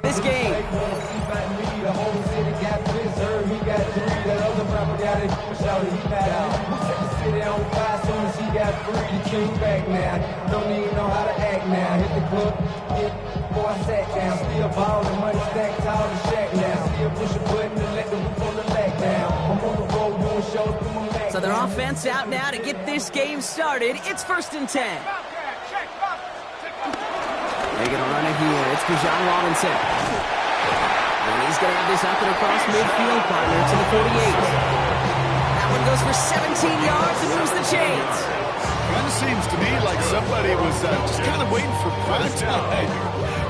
this game. So their offense out now to get this game started. It's 1st and 10. They're going to run it here. It's Bijan Robinson. And he's going to have this up and across midfield, partner, to the 48. That one goes for 17 yards and moves the chains. Kind of seems to me like somebody was just kind of waiting for prime time.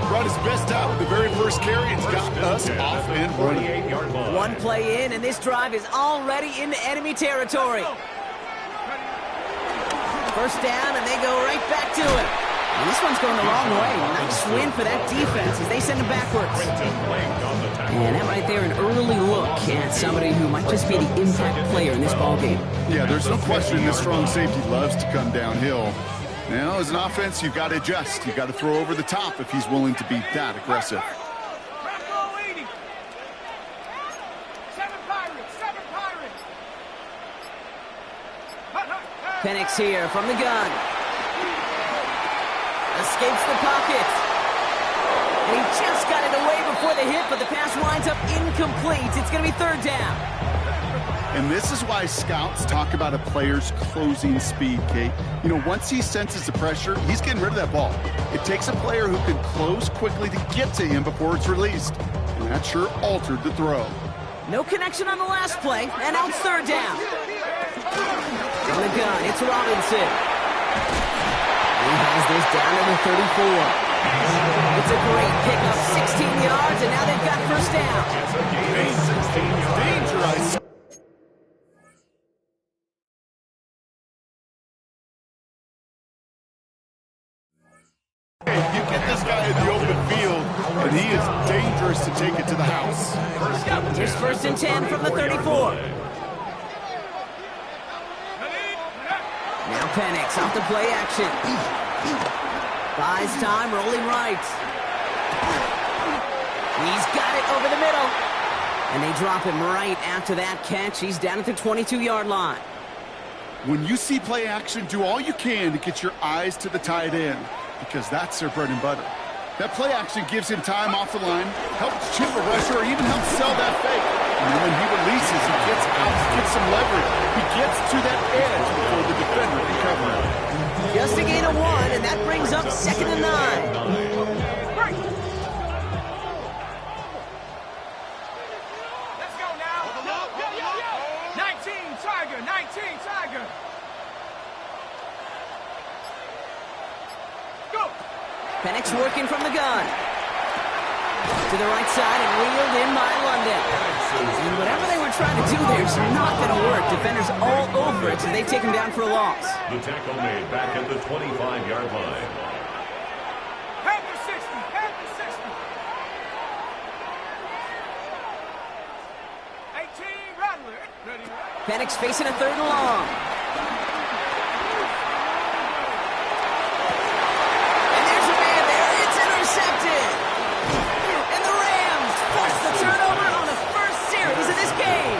Brought his best out with the very first carry. It's got us off and running. One play in, and this drive is already into enemy territory. First down, and they go right back to it. And this one's going the wrong way. Nice win for that defense as they send him backwards. And that right there, an early look at somebody who might just be the impact player in this ballgame. Yeah, there's no question this strong safety loves to come downhill. Now, as an offense, you've got to adjust. You've got to throw over the top if he's willing to be that aggressive. Penix here from the gun. Escapes the pocket. And he just got it away before the hit, but the pass winds up incomplete. It's going to be 3rd down. And this is why scouts talk about a player's closing speed, Kate. You know, once he senses the pressure, he's getting rid of that ball. It takes a player who can close quickly to get to him before it's released. And that sure altered the throw. No connection on the last play, and now it's 3rd down. On the gun, it's Robinson. He has this down to the 34. It's a great pickup, 16 yards, and now they've got 1st down. Dangerous. You get this guy in the open field, and he is dangerous to take it to the house. Here's 1st and 10 from the 34. Now Penix off the play action. Buys time, rolling right. He's got it over the middle. And they drop him right after that catch. He's down at the 22-yard line. When you see play action, do all you can to get your eyes to the tight end, because that's their bread and butter. That play action gives him time off the line, helps chip a rusher, or even helps sell that fake. And then when he releases, he gets out, gets some leverage. He gets to that edge before the defender can cover him. Just a gain of 1, and that brings up 2nd and 9. Let's go now. 19 Tiger, 19 Tiger. Go. Penix working from the gun. To the right side and reeled in by London. And whatever they were trying to do there is not going to work. Defenders all over it, so they take him down for a loss. The tackle made back at the 25-yard line. Head to 60, head to 60. 18 Rattler. Ready. Penix facing a 3rd and long. And there's a man there. It's intercepted. And the Rams force the turnover on the first series of this game.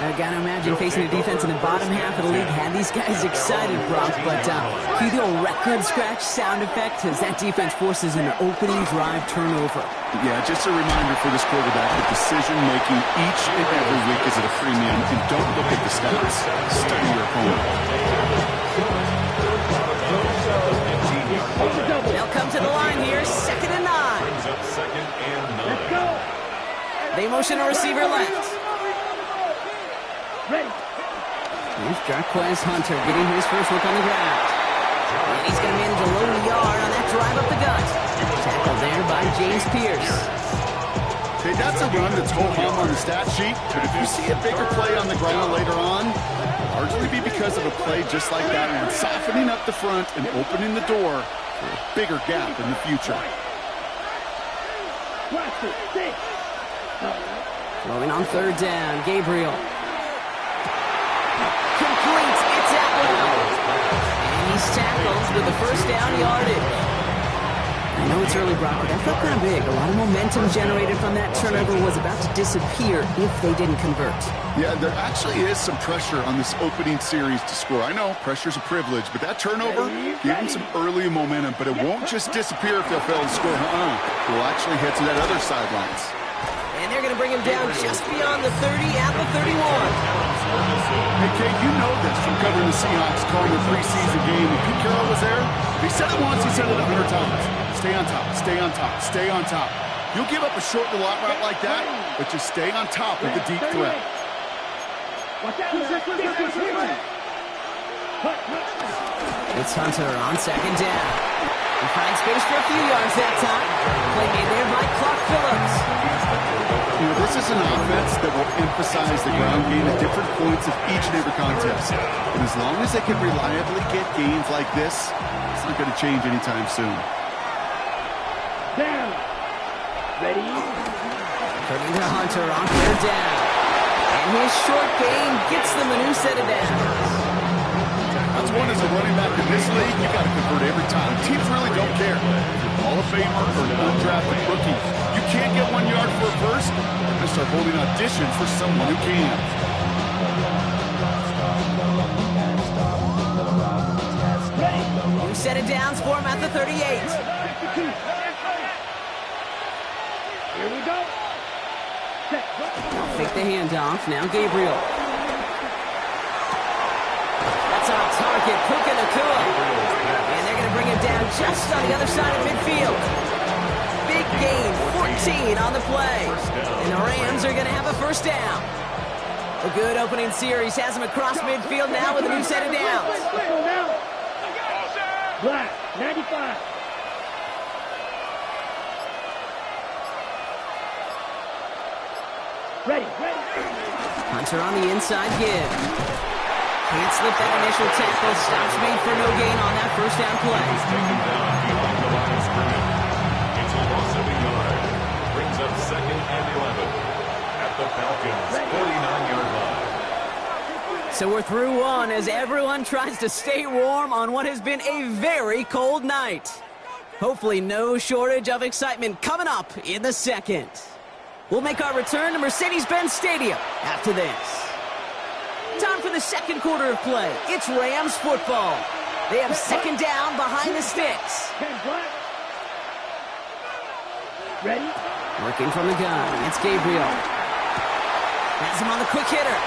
I gotta imagine facing a defense in the bottom half of the league had these guys excited, Brock, but cue the old record scratch sound effect as that defense forces an opening drive turnover. Yeah, just a reminder for this quarterback that decision-making each and every week is at a premium, and don't look at the stats. Study your opponent. They'll come to the line here, 2nd and 9. Let's go. They motion a receiver left. Ready. Here's Jarquez Hunter getting his first look on the ground. And he's going to manage a low yard on that drive up the gut. Tackled there by James Pierce. Okay, that's a run that's ho-hum on the stat sheet, but if you see a bigger play on the ground later on, largely be because of a play just like that one, softening up the front and opening the door for a bigger gap in the future. Throwing on 3rd down, Gabriel. Complete, it's Atwell. And he's tackled with the 1st down yardage. I know it's early, Brock, but that felt kind of big. A lot of momentum generated from that turnover was about to disappear if they didn't convert. Yeah, there actually is some pressure on this opening series to score. I know pressure's a privilege, but that turnover gave them some early momentum, but it won't just disappear if they'll fail to score. We'll actually head to that other sidelines. And they're going to bring him down just beyond the 30 at the 31. Hey, Kate, you know this from covering the Seahawks, calling the preseason game. When Pete Carroll was there, if he said it once, he said it 100 times. Stay on top, stay on top, stay on top. You'll give up a short little out route like that, but just stay on top of the deep threat. It's Hunter on second down. He finds space for a few yards that time. Play made there by Clark Phillips. You know, this is an offense that will emphasize the ground game at different points of each and every contest. And as long as they can reliably get gains like this, it's not going to change anytime soon. Down. Ready? Turning to Hunter on third down. And his short game gets them a new set of downs. That's one as a running back in this league, you got to convert every time. Teams really don't care. Hall of Famer or an undrafted rookie. You can't get 1 yard for a first, they're going to start holding auditions for someone who can. New set of downs for him at the 38. Here we go. Take the handoff. Now Gabriel. That's on target. Puka Ncaa. And they're going to bring him down just on the other side of midfield. Big gain. 14 on the play. And the Rams are going to have a first down. A good opening series has him across midfield now with a new set of downs. Black, 95. Ready. Hunter on the inside give. Can't slip that initial tackle. Stops made for no gain on that first down play. He's taken down behind the line of scrimmage. It's a loss of a yard. Brings up 2nd and 11 at the Falcons' 49-yard line. So we're through one as everyone tries to stay warm on what has been a very cold night. Hopefully no shortage of excitement coming up in the second. We'll make our return to Mercedes-Benz Stadium after this. Time for the second quarter of play. It's Rams football. They have second down behind the sticks. Ready? Working from the gun. It's Gabriel. Has him on the quick hitter.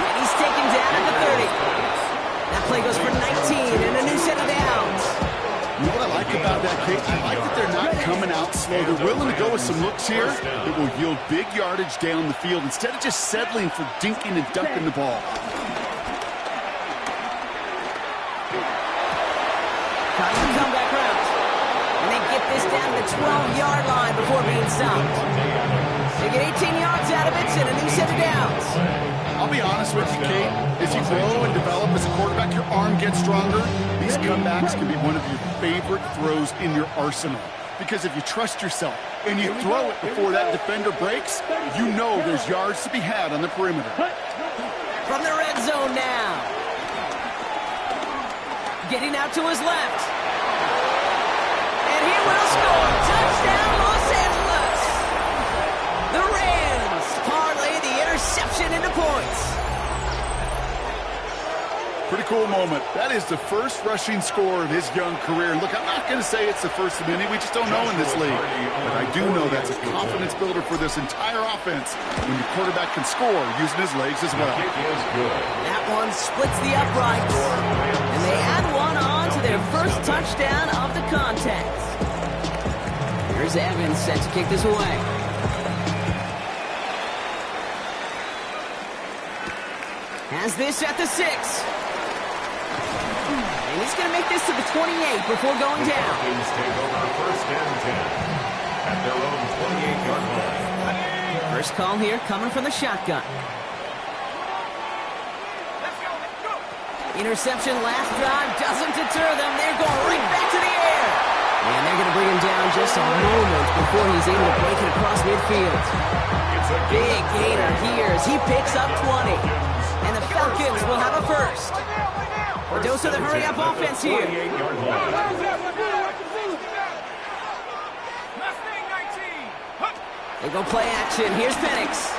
And he's taken down at the 30. That play goes for 19 and a new set of downs. You know what I like about that, Kate? I like that they're not coming out slow. They're willing to go with some looks here that will yield big yardage down the field instead of just settling for dinking and dunking the ball. Trying to come back route. And they get this down to the 12-yard line before being stopped. They get 18 yards out of it and a new set of downs. I'll be honest with you, Kate. As you grow and develop as a quarterback, your arm gets stronger. These comebacks can be one of your favorite throws in your arsenal. Because if you trust yourself and you throw it before that defender breaks, you know there's yards to be had on the perimeter. From the red zone now. Getting out to his left. And he will score. Touchdown, Los Angeles. The Rams parlay the interception into points. Pretty cool moment. That is the first rushing score of his young career. Look, I'm not going to say it's the first of many. We just don't know in this league. But I do know that's a confidence builder for this entire offense when your quarterback can score using his legs as well. That one splits the uprights. And they add one on to their first touchdown of the contest. Here's Evans set to kick this away. Has this at the 6. And he's going to make this to the 28 before going down. Falcons take over first and 10 at their own 28-yard line. First call here coming from the shotgun. Interception last drive doesn't deter them. They're going right back to the air. And they're going to bring him down just a moment before he's able to break it across midfield. Big gainer here as he picks up 20. And the Falcons will have a first. A dose of the hurry-up offense here. They go play action. Here's Penix.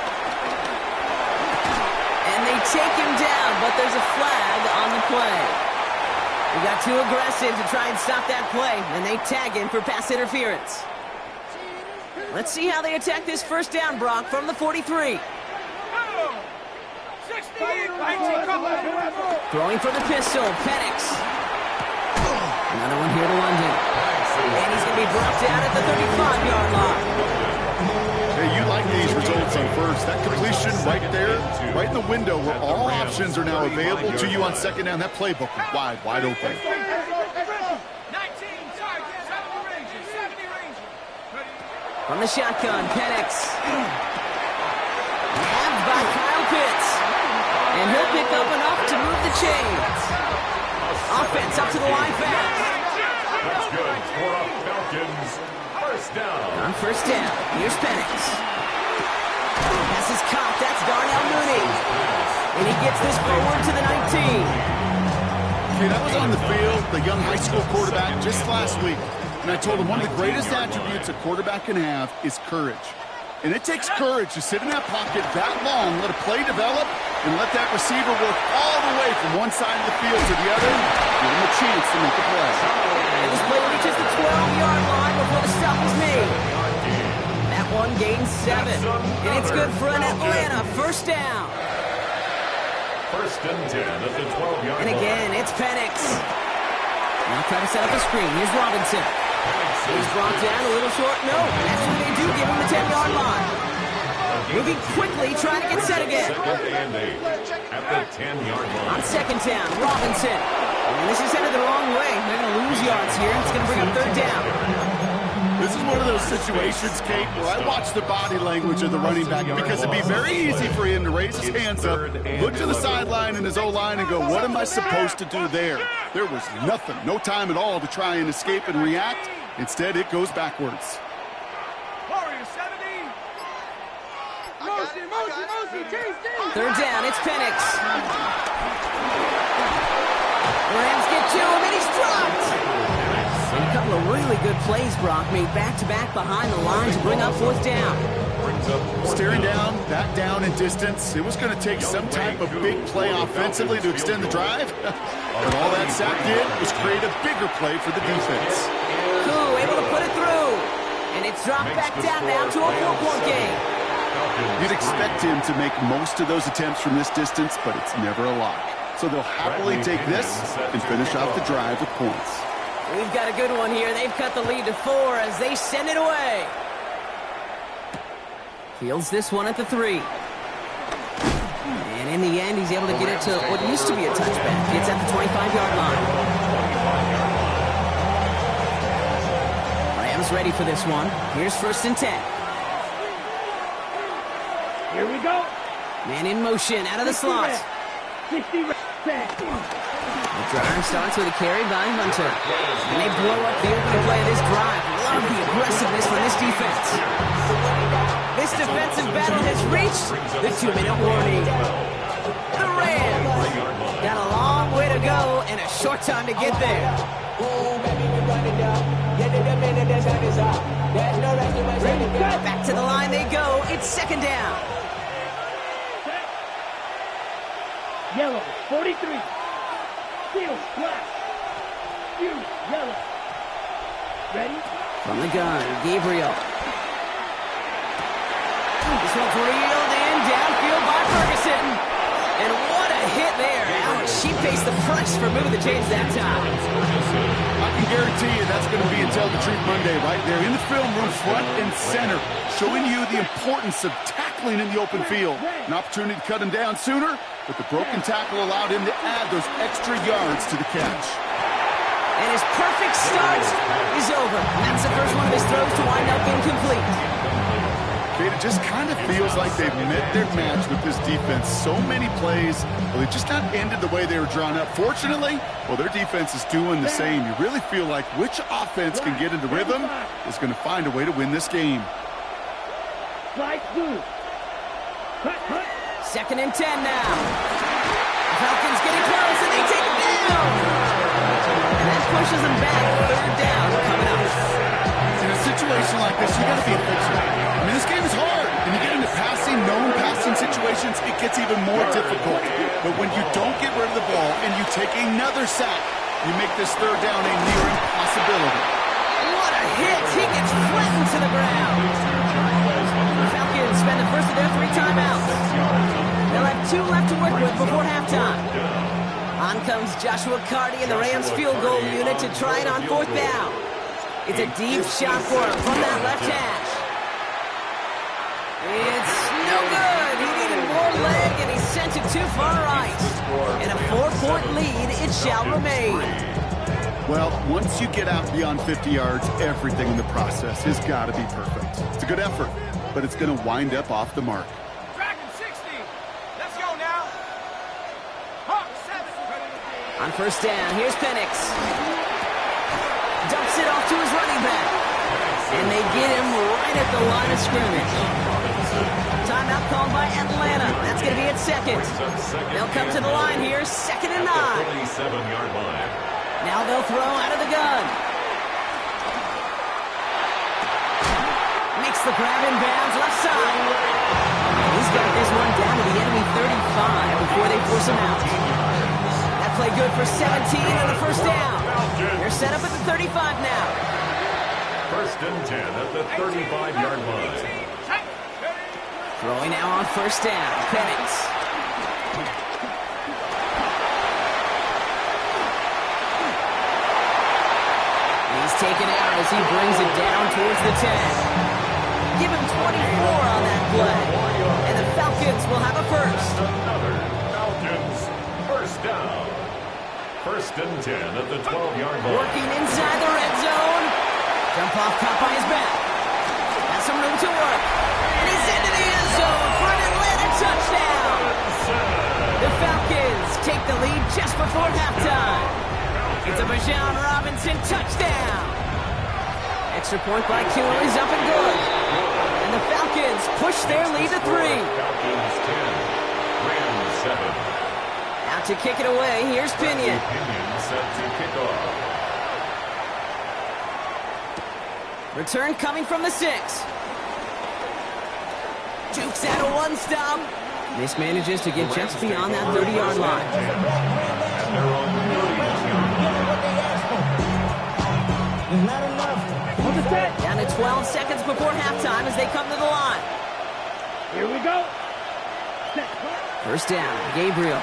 And they take him down, but there's a flag on the play. He got too aggressive to try and stop that play, and they tag him for pass interference. Let's see how they attack this first down, Brock, from the 43. Throwing for the pistol, Penix. Another one here to London. And he's going to be brought down at the 35-yard line. Hey, you like these results on first. That completion right there, right in the window where all options are now available to you on second down. That playbook is wide open. 19 targets, 70 ranges, 70 ranges. From the shotgun, Penix. Nabbed by Kyle Pitts. And he'll pick up enough to move the chains. Offense up to the line fast. That's good for a Falcons first down. On first down, here's Penix. Pass is caught. That's Darnell Mooney. And he gets this forward to the 19. Okay, that was on the field, the young high school quarterback just last week. And I told him one of the greatest attributes a quarterback can have is courage. And it takes courage to sit in that pocket that long, let a play develop, and let that receiver work all the way from one side of the field to the other, give him a chance to make a play. And this play reaches the 12-yard line before the stop is made. That one gains 7. And it's good for an Atlanta first down. First and 10 at the 12-yard line. And again, it's Penix. Now try to set up a screen. Here's Robinson. He's brought down a little short. No, that's what they do. Give him the 10-yard line. Moving quickly, trying to get set again. Second and 8 at the 10-yard line. On second down, Robinson. And this is headed the wrong way. They're going to lose yards here. It's going to bring up third down. This is one of those situations, Kate, where I watch the body language of the running back because it'd be very easy for him to raise his hands up, look to the sideline in his O-line and go, what am I supposed to do there? There was nothing, no time at all to try and escape and react. Instead, it goes backwards. Warrior 70. Third down, it's Penix. Rams get to him, and he's dropped. And a couple of really good plays, Brock, made back-to-back behind the line to bring up fourth down. Staring down, that down in distance, it was going to take some type of big play offensively to extend the drive. But all that sack did was create a bigger play for the defense. Koo able to put it through. And it's dropped back down now to a 4-point game. You'd expect him to make most of those attempts from this distance, but it's never a lock. So they'll happily take this and finish off the drive with points. We've got a good one here. They've cut the lead to 4 as they send it away. Fields this one at the 3. And in the end, he's able to get it to what used to be a touchback. It's at the 25-yard line. Rams ready for this one. Here's first and 10. Here we go. Man in motion out of the slot. 60 reps. The drive starts with a carry by Hunter. And they blow up the opening play of this drive. Love the aggressiveness from this defense. This defensive battle has reached the 2-minute warning. The Rams got a long way to go and a short time to get there. Back to the line they go. It's second down. Yellow, 43. Field, black. You, yellow. Ready? From the gun, Gabriel. This one's reeled in, downfield by Ferguson. And what a hit there. Alex, she faced the press for moving the chains that time. I can guarantee you that's going to be in Tell the Truth Monday right there in the film room, front and center, showing you the importance of tackling in the open field. An opportunity to cut him down sooner, but the broken tackle allowed him to add those extra yards to the catch. And his perfect start is over. That's the first one of his throws to wind up incomplete. Kate, it just kind of feels like they've met their match with this defense. So many plays, well, they just not ended the way they were drawn up. Fortunately, well, their defense is doing the same. You really feel like which offense can get into rhythm is going to find a way to win this game. Slide through. Cut. Second and 10 now. The Falcons getting close, and they take it down. And that pushes them back. Third down coming up. In a situation like this, you got to be a fixer. I mean, this game is situations, it gets even more difficult. But when you don't get rid of the ball and you take another sack, you make this third down a near impossibility. What a hit! He gets flattened to the ground. The Falcons spend the first of their 3 timeouts. They'll have 2 left to work with before halftime. On comes Joshua Carty and the Rams field goal unit to try it on 4th down. It's a deep shot for him from that left hash. It's no good. He needed more leg, and he sent it too far right. And a 4-point lead, it shall remain. Well, once you get out beyond 50 yards, everything in the process has got to be perfect. It's a good effort, but it's going to wind up off the mark. Dragon 60. Let's go now. Hawk 7. On 1st down, here's Penix. Dumps it off to his running back. And they get him right at the line of scrimmage. Timeout called by Atlanta. That's going to be at 2nd. They'll come to the line here, 2nd and 9. 47-yard line. Now they'll throw out of the gun. Makes the grab in bounds, left side. He's got this one down to the enemy 35 before they force him out. That play good for 17 on the 1st down. They're set up at the 35 now. 1st and 10 at the 35-yard line. Throwing now on 1st down. Penix. He's taken out as he brings it down towards the 10. Give him 24 on that play. And the Falcons will have a first. Another Falcons 1st down. 1st and 10 at the 12-yard line. Working inside the red zone. Jump off, caught by his back. Has some room to work. And he's into the end zone for an Atlanta touchdown. The Falcons take the lead just before halftime. It's a Bijan Robinson touchdown. Extra point by Keeler is up and good. And the Falcons push their lead to 3. Falcons 10, Rams 7. Out to kick it away, here's Pinion. Pinion set to kick off. Return coming from the 6. Jukes out a 1-stop. Mismanages to get just beyond that 30-yard line. And they're on the 31-yard line. Down to 12 seconds before halftime as they come to the line. Here we go. 1st down, Gabriel.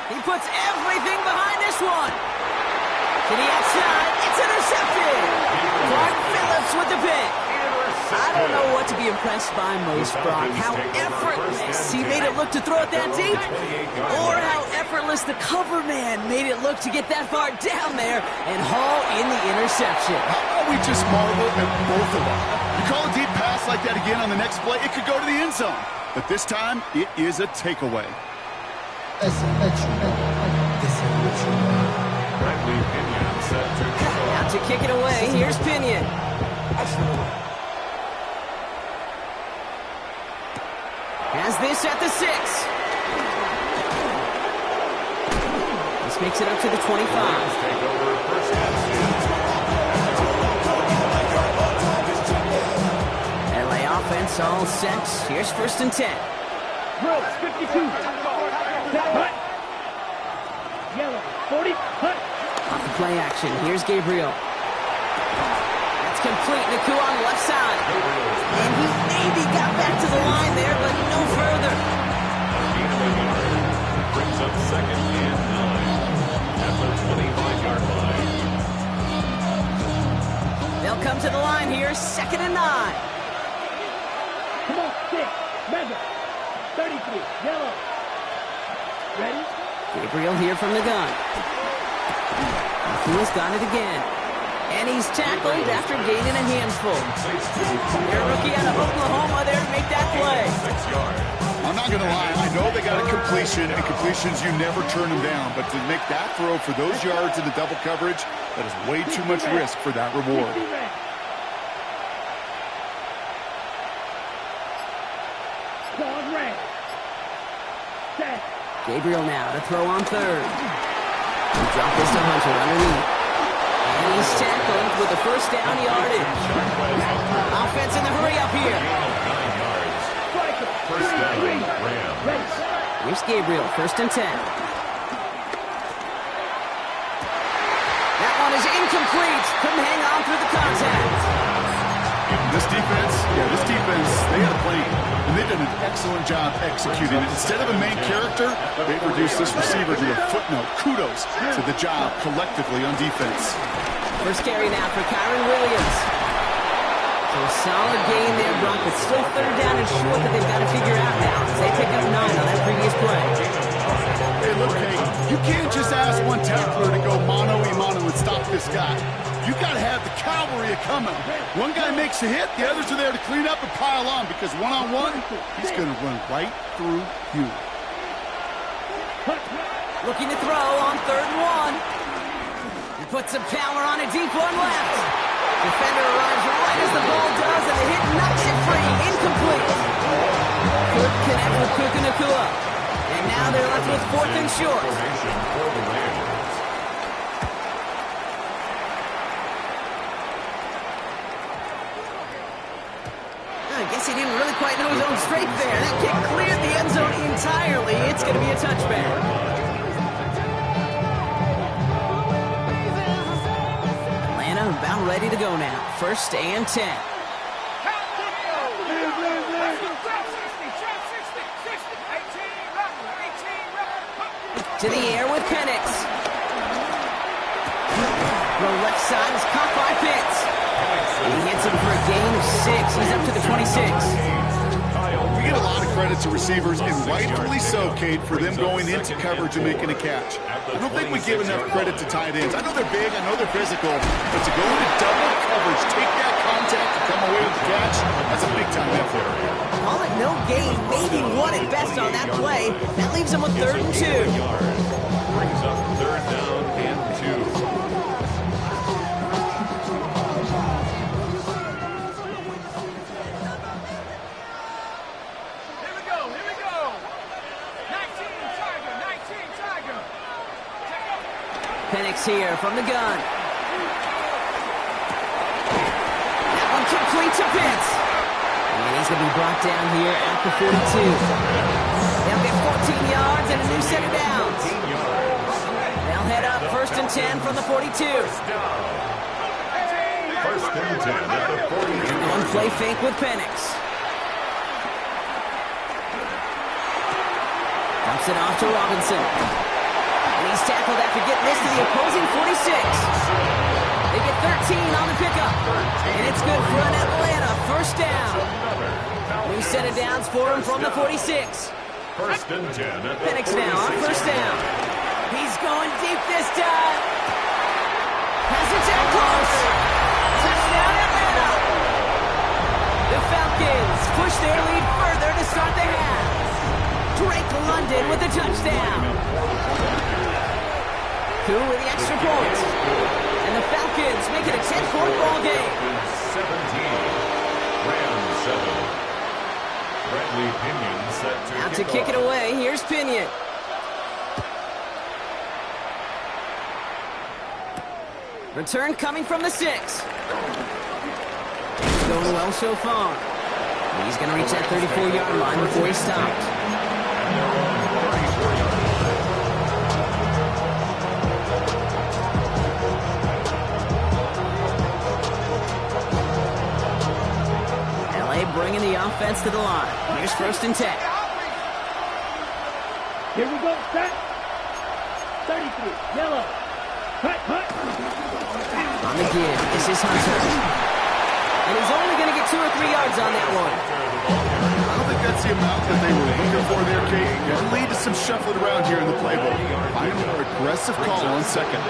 He puts everything behind this one. To the outside, it's intercepted. Clark Phillips with the pick. I don't know what to be impressed by most, Brock. How effortless he made it look to throw it that deep, or how effortless the cover man made it look to get that far down there and haul in the interception. How about we just marvel at both of them? You call a deep pass like that again on the next play, it could go to the end zone. But this time, it is a takeaway. Bradley Pinion set to kick off. Out to kick it away, here's Pinion. Has this at the 6. This makes it up to the 25. Take over 1st and 10. LA offense all set. Here's 1st and 10. Brooks, 52. Hut. Yellow, 40. Hut. Off the play action. Here's Gabriel. That's complete. Ncaa on the left side. And he maybe got back to the line there, but no further. Brings up 2nd and 9 at the 25-yard line. They'll come to the line here, 2nd and 9. Come on, 6. Measure. 33. Yellow. Ready? Gabriel here from the gun. He's got it again. And he's tackled after gaining a handful. Their rookie out of Oklahoma there to make that play. 6 yards. I'm not going to lie. I know they got a completion, and completions, you never turn them down. But to make that throw for those yards in the double coverage, that is way too much risk for that reward. Squad red. Set. Gabriel now to throw on 3rd. Drop this to Hunter underneath. And he's tackled with the 1st down yardage. Offense in the hurry up here. 9 yards. First down, Rams. Ready. Here's Gabriel, 1st and 10. That one is incomplete. Couldn't hang on through the contact. This defense, they had a plan, and they did an excellent job executing it. Instead of a main character, they reduced this receiver to a footnote. Kudos to the job collectively on defense. First carry now for Kyron Williams. So a solid gain there, Brock, but still 3rd down and short that they've got to figure out now as they pick up 9 on that previous play. Hey, look, you can't just ask one tackler to go mano-a-mano and stop this guy. You got to have the cavalry coming. One guy makes a hit, the others are there to clean up and pile on because one-on-one, he's going to run right through you. Looking to throw on 3rd and 1. He puts some power on a deep one left. Defender arrives right as the ball does, and the hit knocks it free. Incomplete. Cook connect with Cook and Ncaa. And now they're left with 4th and short. I guess he didn't really quite know his own strength there. That kick cleared the end zone entirely. It's going to be a touchback. Atlanta about ready to go now. 1st and 10. To the air with Penix. The left side is caught by Pitts. He hits him for a gain of 6. He's up to the 26. We get a lot of credit to receivers, and rightfully so, Kate, for them going into coverage and making a catch. I don't think we give enough credit to tight ends. I know they're big, I know they're physical, but to go into double coverage, take that contact, and come away with the catch, that's a big-time effort. Call it no gain, maybe 1 at best on that play. That leaves him with 3rd and 2. Brings up 3rd down and 2. Penix here from the gun. That one complete to Pitts. And he's going to be brought down here at the 42. They'll get 14 yards and a new set of downs. They'll head up 1st and 10 from the 42. 1st and 10 at the 42. One play fake with Penix. Dumps it off to Robinson. And he's tackled after getting this to the opposing 46. They get 13 on the pickup. And it's good for an Atlanta 1st down. New set of downs for him from the 46. 1st and 10 at the Penix 46. now on 1st down. He's going deep this time. Has it down close. Touchdown Atlanta. The Falcons push their lead further to start the half. Drake London with a touchdown. Who with the extra point. And the Falcons make it a 10-point ball game. 17. Rams 7. Bradley Pinion set to Out to kick it away. Here's Pinion. Return coming from the 6. Going well so far. He's going to reach that 34-yard line before he's stopped. Bringing the offense to the line. Here's 1st and 10. Here we go, set. 33, yellow. Cut. On the give, this is Hunter. And he's only going to get 2 or 3 yards on that one. I don't think that's the amount that they were looking for there, Kate. It'll lead to some shuffling around here in the playbook. Find a more aggressive call on 2nd.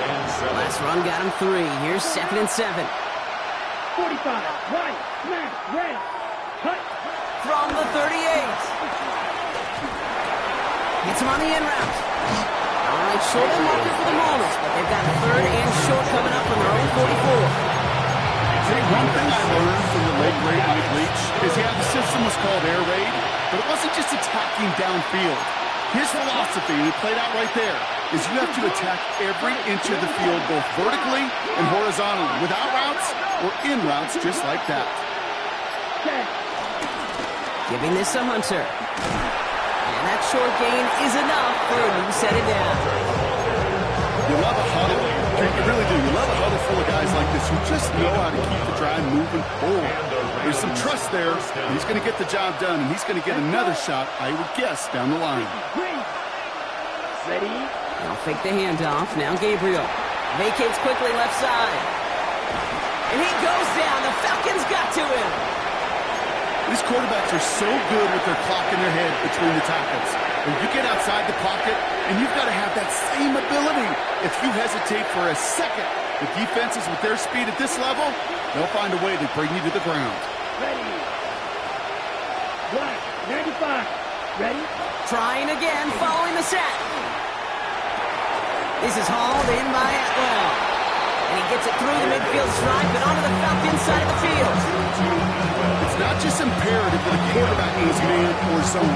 Last run got him 3. Here's 2nd and 7. 45, right, smash, red. Cut. From the 38. Gets him on the in route. All right, short and marker for the moment, but they've got 3rd and short coming up from their own 44. Hey, one thing I learned from the late great Mike Leach is, the system was called air raid, but it wasn't just attacking downfield. His philosophy, and it played out right there, is you have to attack every inch of the field, both vertically and horizontally, without routes or in routes, just like that. Set. Giving this to Hunter. short gain is enough for a new set it down. You love a huddle. You really do. You love a huddle full of guys like this who just know how to keep the drive moving forward. There's some trust there. He's going to get the job done, and he's going to get another shot, I would guess, down the line. Ready? They'll fake the handoff. Now Gabriel vacates quickly left side. And he goes down. The Falcons got to him. These quarterbacks are so good with their clock in their head between the tackles. When you get outside the pocket, and you've got to have that same ability. If you hesitate for a second, the defenses with their speed at this level, they'll find a way to bring you to the ground. Ready. Black, 95. Ready? Trying again, following the set. This is hauled in by Atwell. And he gets it through the midfield stripe and onto the Falcons side of the field. It's not just imperative that a quarterback is man or zone.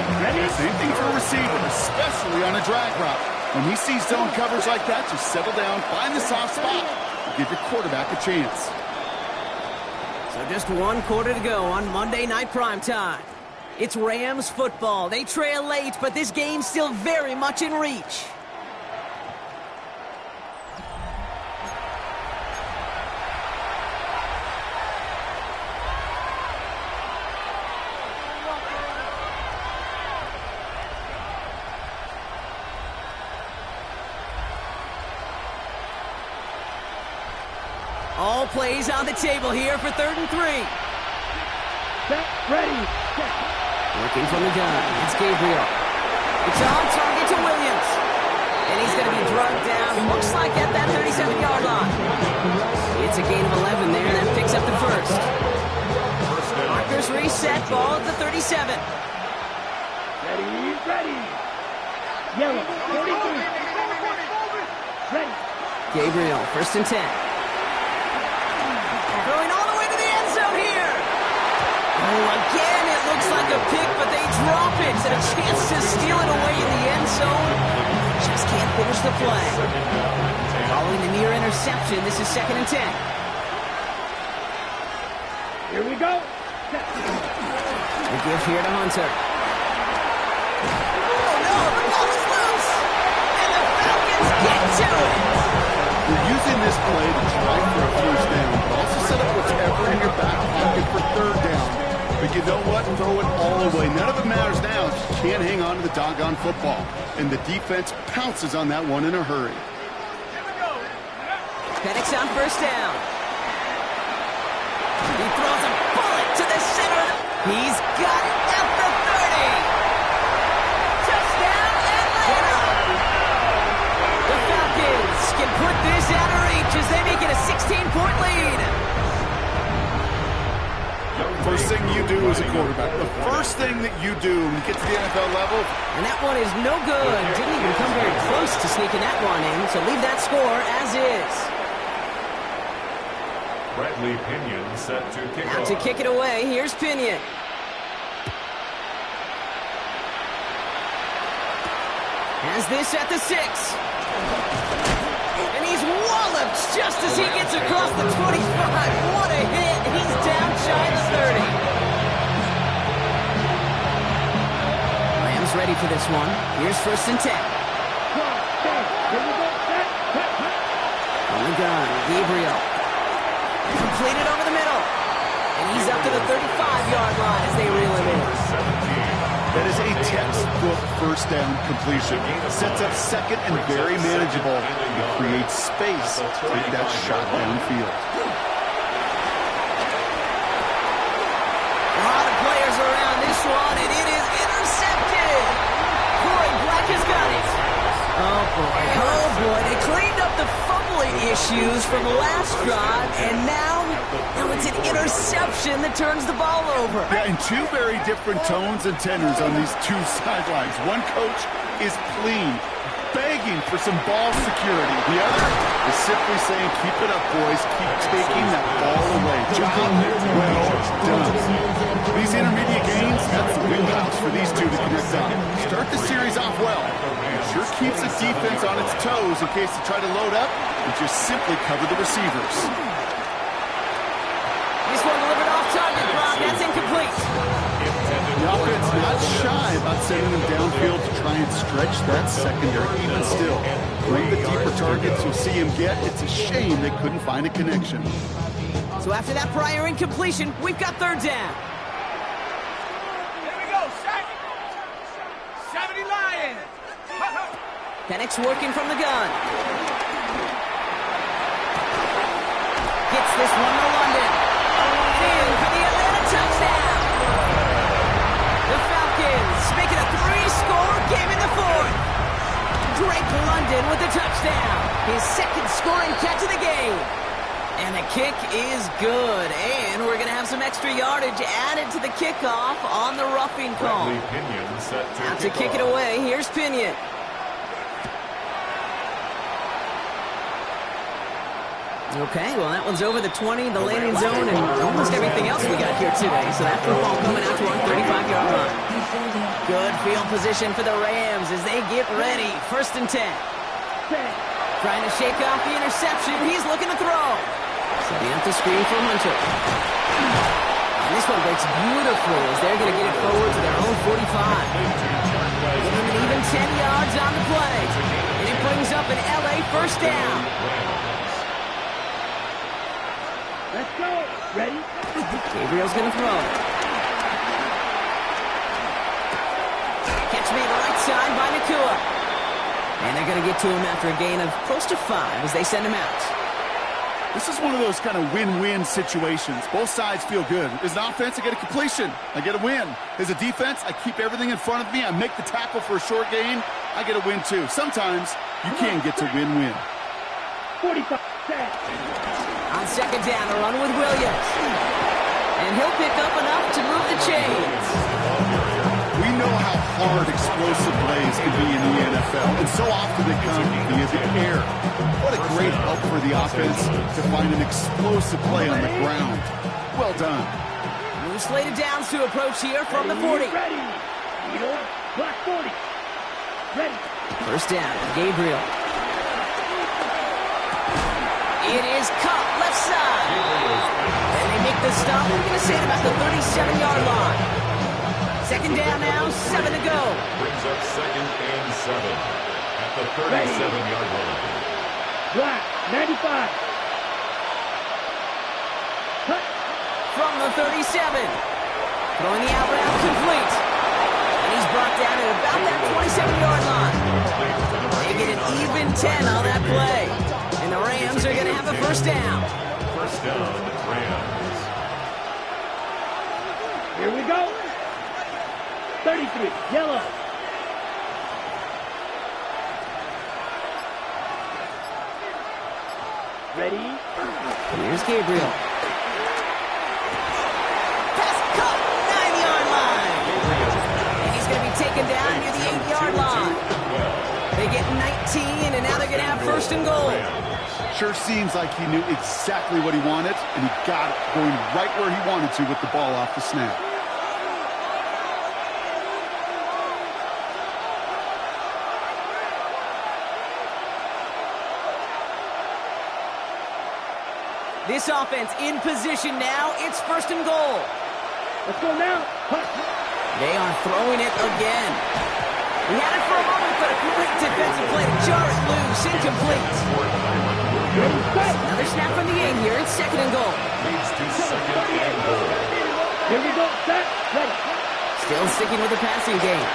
Same thing for a receiver, especially on a drag route. When he sees zone coverage like that, just settle down, find the soft spot, and give your quarterback a chance. So just 1 quarter to go on Monday Night Primetime. It's Rams football. They trail late, but this game's still very much in reach. All plays on the table here for 3rd and 3. Set, ready, set. Working from the gun. It's Gabriel. It's on target to Williams. And he's going to be drugged down. Looks like at that 37-yard line. It's a gain of 11 there. That picks up the first. Markers reset. Ball at the 37. Ready, ready. Yellow, 43. Ready. Gabriel, 1st and 10. Throwing all the way to the end zone here. Oh, again, it looks like a pick, but they drop it. And a chance to steal it away in the end zone. Just can't finish the play. Following the near interception, this is 2nd and 10. Here we go. The give here to Hunter. Oh, no, the ball is loose. And the Falcons get to it. You're using this play to try for a first down, but also set up whatever in your back pocket for 3rd down. But you know what? Throw it all away. None of it matters now. You can't hang on to the doggone football. And the defense pounces on that one in a hurry. Penix on 1st down. He throws a bullet to the center. He's got it at the 30. Touchdown, Atlanta. The Falcons can put this out of reach as they make it a 16-point lead. First thing you do as a quarterback, the first thing that you do when you get to the NFL level. And that one is no good. Didn't even come very close to sneaking that one in. So leave that score as is. Bradley Pinion set to kick Now off. to kick it away, here's Pinion. Has this at the 6. And he's walloped just as he gets across the 25. What a hit. He's down shy of the 30. Rams ready for this one. Here's 1st and 10. On the gun, Gabriel. Completed over the middle. And he's up to the 35-yard line as they reel him in. That is a textbook first down completion. Sets up 2nd and very manageable. It creates space to take that shot downfield. A lot of players around this one, and it is intercepted. Corey Black has got it. Oh, boy. Oh, boy. They cleaned up the fumbling issues from last drive, and now it's an interception that turns the ball over. Yeah, and 2 very different tones and tenors on these 2 sidelines. One coach is pleading, begging for some ball security. The other is simply saying, keep it up, boys. Keep taking that ball away. Job well done. These intermediate games, that's the wheelhouse for these 2 to connect on. Start the series off well. It sure keeps the defense on its toes in case they try to load up and just simply cover the receivers. This one delivered off target, Brock. That's incomplete. The offense not shy about sending them downfield to try and stretch that secondary. Even still, one of the deeper targets you'll see him get, it's a shame they couldn't find a connection. So after that prior incompletion, we've got third down. Here we go, set. 70 Lions. Penix working from the gun. Gets this one to London. In for the Atlanta touchdown. The Falcons make it a 3-score game in the fourth. Drake London with the touchdown. His second scoring catch of the game. And the kick is good. And we're going to have some extra yardage added to the kickoff on the roughing call. Out to kick it away. Here's Pinion. Okay, well, that one's over the 20, the landing zone, and almost everything else we got here today. So that football coming out to our 35-yard line. Good field position for the Rams as they get ready. 1st and 10. Trying to shake off the interception. He's looking to throw. Setting up the screen for Hunter. And this one breaks beautifully as they're going to get it forward to their own 45. Give them an even 10 yards on the play. And it brings up an LA first down. Let's go. Ready? Gabriel's going to throw. Catch made right side by Ncaa. And they're going to get to him after a gain of close to 5 as they send him out. This is one of those kind of win-win situations. Both sides feel good. As an offense, I get a completion. I get a win. As a defense, I keep everything in front of me. I make the tackle for a short gain. I get a win, too. Sometimes you can get to win-win. 45. On second down, a run with Williams. And he'll pick up enough to move the chains. We know how hard explosive plays can be in the NFL, and so often they come via the air. What a great help for the offense to find an explosive play on the ground. Well done. New slated downs to approach here from the 40. Ready. Black 40. Ready. First down, Gabriel. It is cut left side. And they make the stop. We're going to say it about the 37-yard line. Second down now, 7 to go. Brings up 2nd and 7 at the 37-yard line. Black 95. Cut. From the 37. Throwing the out route complete. And he's brought down at about that 27-yard line. They get an even 10 on that play. And the Rams are going to have a first down. First down, Rams. Here we go. 33, yellow. Ready? Here's Gabriel. Pass cut, 9-yard line. And he's going to be taken down near the 8-yard line. They get 19, and now they're going to have 1st and goal. Sure seems like he knew exactly what he wanted, and he got it going right where he wanted to with the ball off the snap. This offense in position now. It's 1st and goal. Let's go now. Cut. They are throwing it again. He had it for a moment, but a great defensive play to jar it loose. Incomplete. Another snap from the 8 here. It's 2nd and goal. Leads to 2nd and goal. Here we go. Set. Ready. Still sticking with the passing game.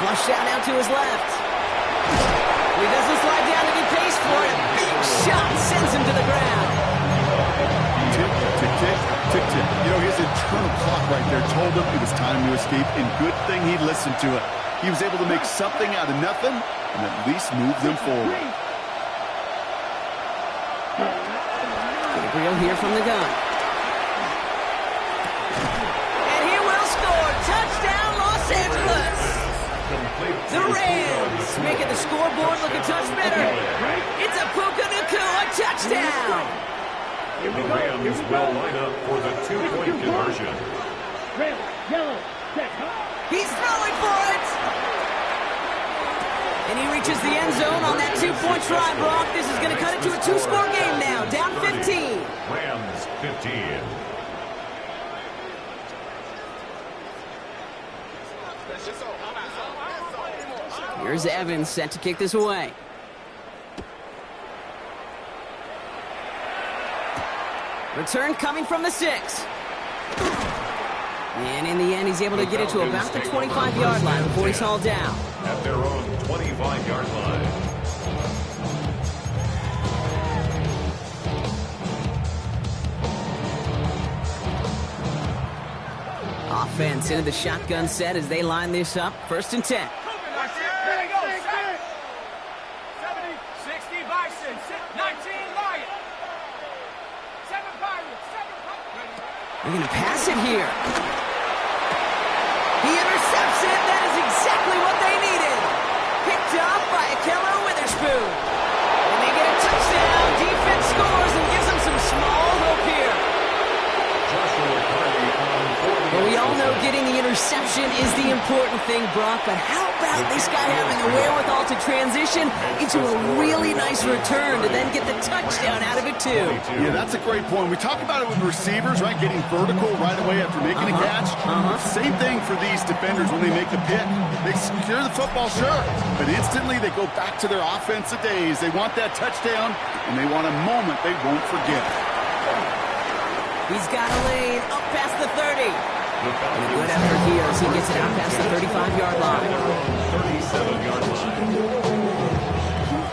Flush out now to his left. He doesn't slide down to get pace for it. Big shot sends him to the ground. Tick, tick, tick, tick, tick. You know, his internal clock right there told him it was time to escape, and good thing he listened to it. He was able to make something out of nothing and at least move them forward. Gabriel here from the gun. And he will score. Touchdown, Los Angeles. The Rams making the scoreboard look a touch better. It's a Puka Ncaa touchdown. The Rams will line up for the 2-point conversion. Red, yellow, set. He's throwing for it. And he reaches the end zone on that 2-point try, Brock. This is going to cut it to a 2-score game now. Down 15. Rams 15. Here's Evans set to kick this away. Return coming from the 6. And in the end, he's able to get it to about the 25-yard line before he's hauled down. At their own 25-yard line. Offense into the shotgun set as they line this up. 1st and 10. There you go. 70, 60 Bison, 19 Lion. 7 Pirates, 7 Pirates. They're going to pass it here. He intercepts it. That is exactly what they needed. Picked up by Akello Witherspoon. And they get a touchdown. Defense scores and gives them some small hope here. Well, we all know getting the interception is the important thing, Brock, but how about this guy having the wherewithal to transition into a really nice return to then get the touchdown out of it, too? Yeah, that's a great point. We talk about it with receivers, right, getting vertical right away after making a catch. Same thing for these defenders when they make the pick. They secure the football, sure, but instantly they go back to their offensive days. They want that touchdown, and they want a moment they won't forget. He's got a lane up past the 30. And a good effort here as he gets it out past the 35-yard line. 37-yard line.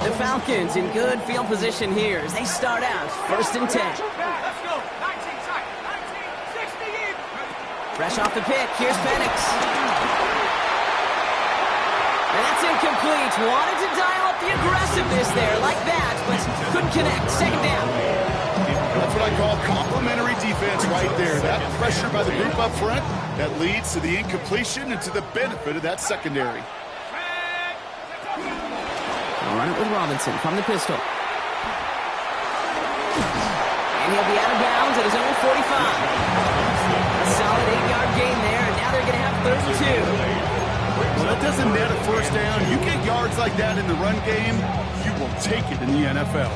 The Falcons in good field position here as they start out 1st and 10. Let's go. 19 tight. 19, 60 even. Fresh off the pick, here's Penix. And that's incomplete. Wanted to dial up the aggressiveness there like that, but couldn't connect. 2nd down. That's what I call complimentary defense right there. That pressure by the group up front, that leads to the incompletion and to the benefit of that secondary. They'll run it with Robinson from the pistol. And he'll be out of bounds at his own 45. A solid 8-yard gain there, and now they're going to have 32. Well, that doesn't net a 1st down. You get yards like that in the run game, you will take it in the NFL.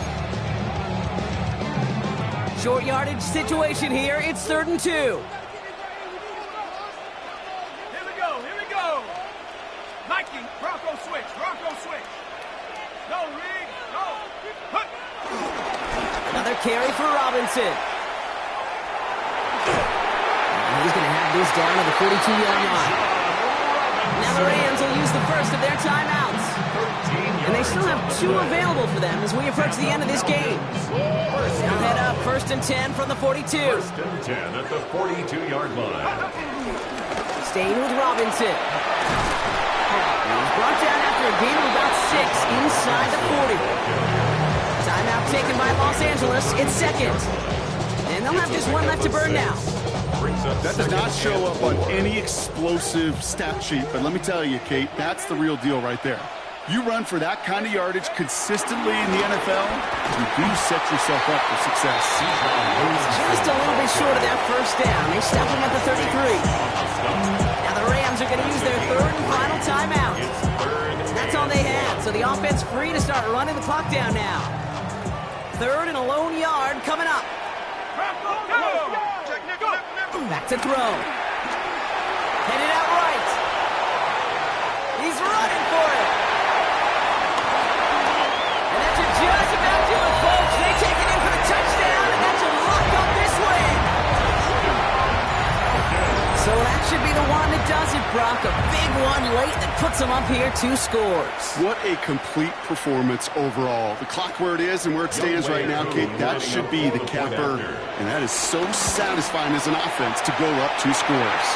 Short yardage situation here. It's 3rd and 2. Here we go. Nike, Bronco switch. Go, Reed, go. Another carry for Robinson. And he's going to have this down to the 42-yard line. Now the Rams will use the first of their timeouts. And they still have 2 available for them as we approach the end of this game. They'll head up 1st and 10 from the 42. 1st and 10 at the 42-yard line. Staying with Robinson. He's brought down after a gain of about 6 inside the 40. Timeout taken by Los Angeles. It's 2nd. And they'll have just 1 left to burn now. That does not show up on any explosive stat sheet, but let me tell you, Kate, that's the real deal right there. You run for that kind of yardage consistently in the NFL, you do set yourself up for success. Just a little bit short of that 1st down. They stop him at the 33. Now the Rams are going to use their 3rd and final timeout. That's all they had, so the offense free to start running the clock down now. 3rd and a lone yard coming up. Back to throw. Headed out right. He's running for it. And that should just about do it, folks. They take it in for the touchdown, and that should lock up this win. So that should be the one that does it, Brock. A big one late that puts them up here 2 scores. What a complete performance overall. The clock where it is and where it stands right now, Kate, that should be the capper. And that is so satisfying as an offense to go up 2 scores.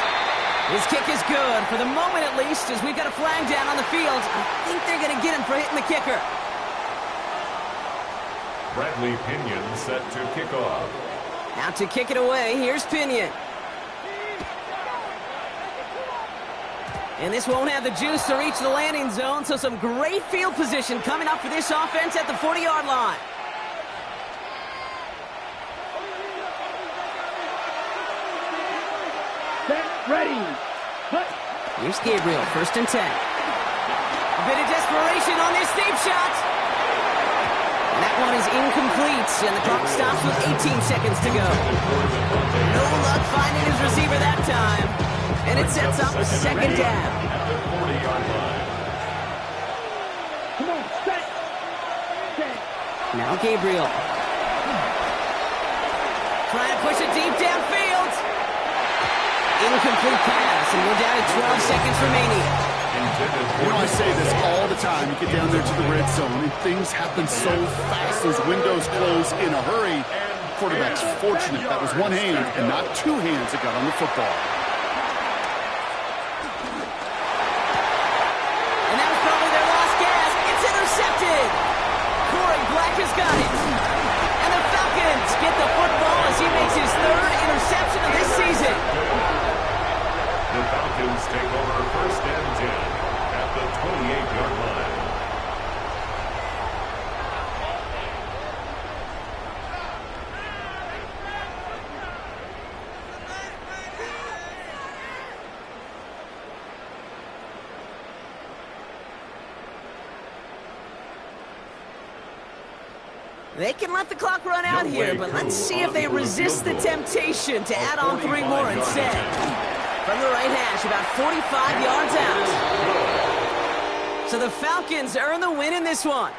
His kick is good, for the moment at least, as we've got a flag down on the field. I think they're going to get him for hitting the kicker. Bradley Pinion set to kick off. Now to kick it away, here's Pinion. And this won't have the juice to reach the landing zone, so some great field position coming up for this offense at the 40-yard line. Set, ready. Put. Here's Gabriel, 1st and 10. A bit of desperation on this deep shot. And that one is incomplete, and the clock stops with 18 seconds to go. No luck finding his receiver that time. And it sets up a 2nd down. Now Gabriel. Trying to push it deep downfield. Incomplete pass, and we're down to 12 seconds remaining. You know, I say this all the time. You get down there to the red zone, and things happen so fast. Those windows close in a hurry. Quarterback's fortunate that was one hand and not two hands that got on the football. And that was probably their last gasp. It's intercepted. Corey Black has got it. And the Falcons get the football as he makes his third interception of this season. The Falcons take over first and 10 at the 28-yard line. They can let the clock run out here, but let's see if they resist the temptation to add on 3 more instead. From the right hash, about 45 yards out. So the Falcons earn the win in this one.